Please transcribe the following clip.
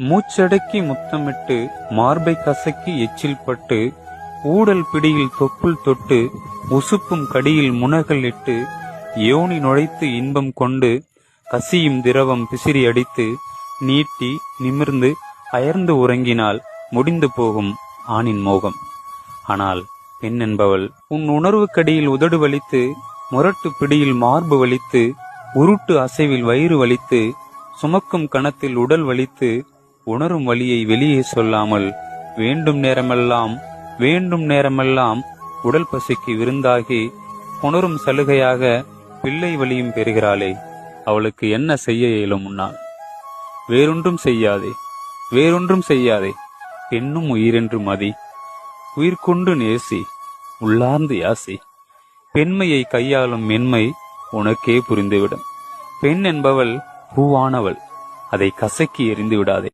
மூச்சடக்கி முத்தமிட்டு மார்பை கசக்கி எச்சில் பட்டு ஊடல் பிடியில் தொப்புள் தொட்டு உசுப்பும் கடியில் முனகள் இட்டு யோனி நுழைத்து இன்பம் கொண்டு கசியும் திரவம் பிசிறி அடித்து நீட்டி நிமிர்ந்து அயர்ந்து உறங்கினால் முடிந்து போகும் ஆணின் மோகம். ஆனால் பெண் என்பவள் உன் உணர்வு கடியில் உதடு வலித்து முரட்டு பிடியில் மார்பு வலித்து உருட்டு அசைவில் வயிறு வலித்து சுமக்கும் கணத்தில் உடல் வலித்து உணரும் வலியை வெளியே சொல்லாமல் வேண்டும் நேரமெல்லாம் உடல் பசிக்கு விருந்தாகி உணரும் சலுகையாக பிள்ளை வலியும் பெறுகிறாளே, அவளுக்கு என்ன செய்ய இயலும் முன்னால்? வேறொன்றும் செய்யாதே, பெண்ணும் உயிரென்று மதி, உயிர் கொண்டு நேசி, உள்ளார்ந்து யாசி. பெண்மையை கையாளும் மென்மை உனக்கே புரிந்துவிடும். பெண் என்பவள் பூவானவள், அதை கசக்கி எறிந்து விடாதே.